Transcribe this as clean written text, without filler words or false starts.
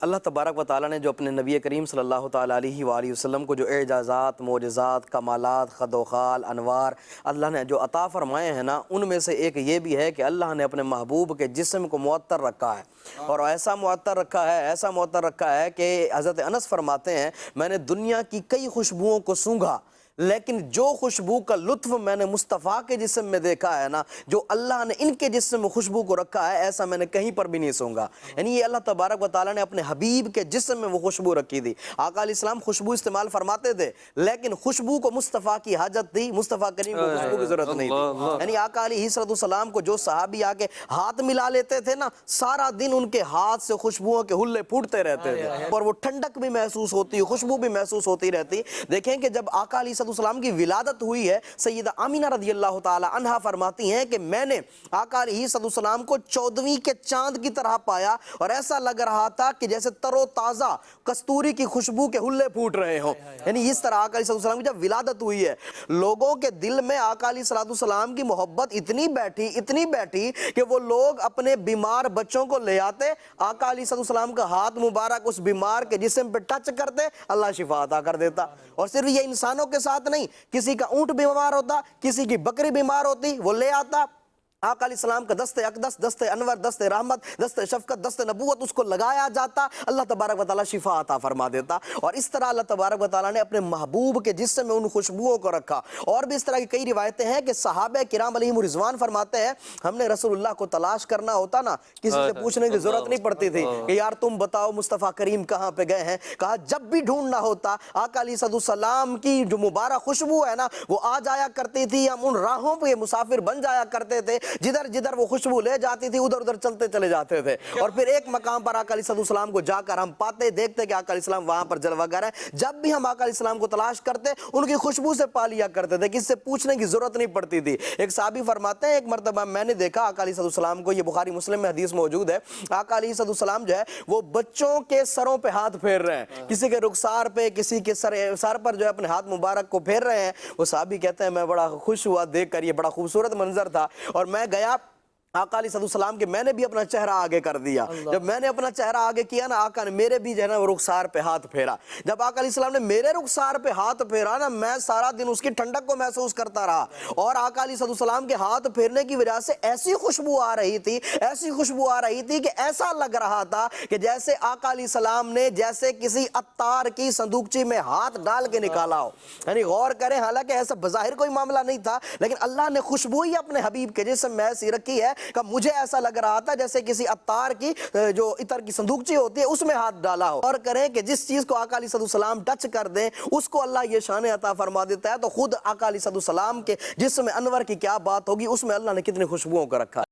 اللہ تبارک و تعالیٰ نے جو اپنے نبی کریم صلی اللہ تعالیٰ علیہ وآلہ وسلم کو جو اعجازات، معجزات، کمالات، خد و خال، انوار اللہ نے جو عطا فرمائے ہیں نا، ان میں سے ایک یہ بھی ہے کہ اللہ نے اپنے محبوب کے جسم کو معطر رکھا ہے، اور ایسا معطر رکھا ہے کہ حضرت انس فرماتے ہیں میں نے دنیا کی کئی خوشبوؤں کو سونگھا، لیکن جو خوشبو کا لطف میں نے مصطفیٰ کے جسم میں دیکھا ہے نا، جو اللہ نے ان کے جسم میں خوشبو کو رکھا ہے، ایسا میں نے کہیں پر بھی نہیں سونگا۔ یعنی یہ اللہ تبارک و تعالیٰ نے اپنے حبیب کے جسم میں وہ خوشبو رکھی تھی۔ آقا علیہ السلام خوشبو استعمال فرماتے تھے، لیکن خوشبو کو مصطفیٰ کی حاجت تھی، مصطفیٰ کریم کو خوشبو کی ضرورت نہیں تھی۔ یعنی آقا علیہ السلام کو جو صحابی آ کے ہاتھ ملا لیتے تھے نا، سارا دن ان کے ہاتھ سے خوشبوؤں کے ہلے پھوٹتے رہتے تھے، اور وہ ٹھنڈک بھی محسوس ہوتی، خوشبو بھی محسوس ہوتی رہتی۔ دیکھیں کہ جب آقا علیہ السلام کی ولادت ہوئی ہے، سیدہ آمینہ رضی اللہ تعالی عنہا فرماتی ہیں کہ میں نے آقا علیہ السلام کو 14ویں کے چاند کی طرح پایا، اور ایسا لگ رہا تھا کہ جیسے تر و تازہ کستوری کی خوشبو کے ہلے پھوٹ رہے ہوں۔ یعنی اس طرح آقا علیہ السلام کی جب ولادت ہوئی ہے، لوگوں کے دل میں آقا علیہ السلام کی محبت اتنی بیٹھی کہ وہ لوگ اپنے بیمار بچوں کو لے آتے، آقا علیہ السلام کا ہاتھ مبارک اس بیمار کے جسم پہ ٹچ کرتے، اللہ شفا عطا کر دیتا۔ اور صرف یہ انسانوں کے ساتھ نہیں، کسی کا اونٹ بیمار ہوتا، کسی کی بکری بیمار ہوتی، وہ لے آتا، آقا علیہ السلام کا دست اقدس، دست انور، دست رحمت، دست شفقت، دست نبوت اس کو لگایا جاتا، اللہ تبارک و تعالیٰ شفا عطا فرما دیتا۔ اور اس طرح اللہ تبارک و تعالیٰ نے اپنے محبوب کے جسم میں ان خوشبوؤں کو رکھا۔ اور بھی اس طرح کی کئی روایتیں ہیں کہ صحابہ کرام علیہم رضوان فرماتے ہیں ہم نے رسول اللہ کو تلاش کرنا ہوتا نا، کسی سے پوچھنے کی ضرورت نہیں پڑتی تھی کہ یار تم بتاؤ مصطفیٰ کریم کہاں پہ گئے ہیں، کہا جب بھی ڈھونڈنا ہوتا آقا علیہ السلام کی جو مبارک خوشبو ہے نا، وہ آ جایا کرتی تھی، ہم ان راہوں پہ مسافر بن جایا کرتے تھے، جدھر وہ خوشبو لے جاتی تھی ادھر چلتے چلے جاتے تھے، اور پھر ایک مقام پر آقا علیہ السلام کو جا کر ہم پاتے، دیکھتے کہ آقا علیہ السلام وہاں پر جلوہ گر ہے۔ جب بھی ہم آقا علیہ السلام کو تلاش کرتے ان کی خوشبو سے پا لیا کرتے تھے، کسی سے پوچھنے کی ضرورت نہیں پڑتی تھی۔ ایک صحابی فرماتے ہیں ایک مرتبہ میں نے دیکھا آقا علیہ السلام کو، یہ بخاری مسلم میں حدیث موجود ہے، آقا علیہ السلام جو ہے وہ بچوں کے سروں پہ ہاتھ پھیر رہے ہیں، کسی کے رخسار پہ، کسی کے سر پر جو ہے اپنے ہاتھ مبارک کو پھیر رہے ہیں۔ وہ صحابی کہتے ہیں میں بڑا خوش ہوا دیکھ کر، یہ بڑا خوبصورت منظر تھا، اور میں گیا آقا علیہ السلام کے، میں نے بھی اپنا چہرہ آگے کر دیا۔ جب میں نے اپنا چہرہ آگے کیا نا، آقا نے میرے بھی جو ہے نا رخسار پہ ہاتھ پھیرا۔ جب آقا علیہ السلام نے میرے رخسار پہ ہاتھ پھیرا نا، میں سارا دن اس کی ٹھنڈک کو محسوس کرتا رہا، اور آقا علیہ السلام کے ہاتھ پھیرنے کی وجہ سے ایسی خوشبو آ رہی تھی کہ ایسا لگ رہا تھا کہ جیسے آقا علیہ السلام نے جیسے کسی عطار کی صندوقچی میں ہاتھ ڈال کے نکالا ہو۔ یعنی غور کریں، حالانکہ ایسا بظاہر کوئی معاملہ نہیں تھا، لیکن اللہ نے خوشبو ہی اپنے حبیب کے جسم میں ایسی رکھی ہے کہ مجھے ایسا لگ رہا تھا جیسے کسی عطار کی جو عطر کی صندوقچی ہوتی ہے اس میں ہاتھ ڈالا ہو۔ اور کریں کہ جس چیز کو آقا علیہ السلام ٹچ کر دیں اس کو اللہ یہ شان عطا فرما دیتا ہے، تو خود آقا علیہ السلام کے جسم انور کی کیا بات ہوگی، اس میں اللہ نے کتنی خوشبوؤں کو رکھا ہے۔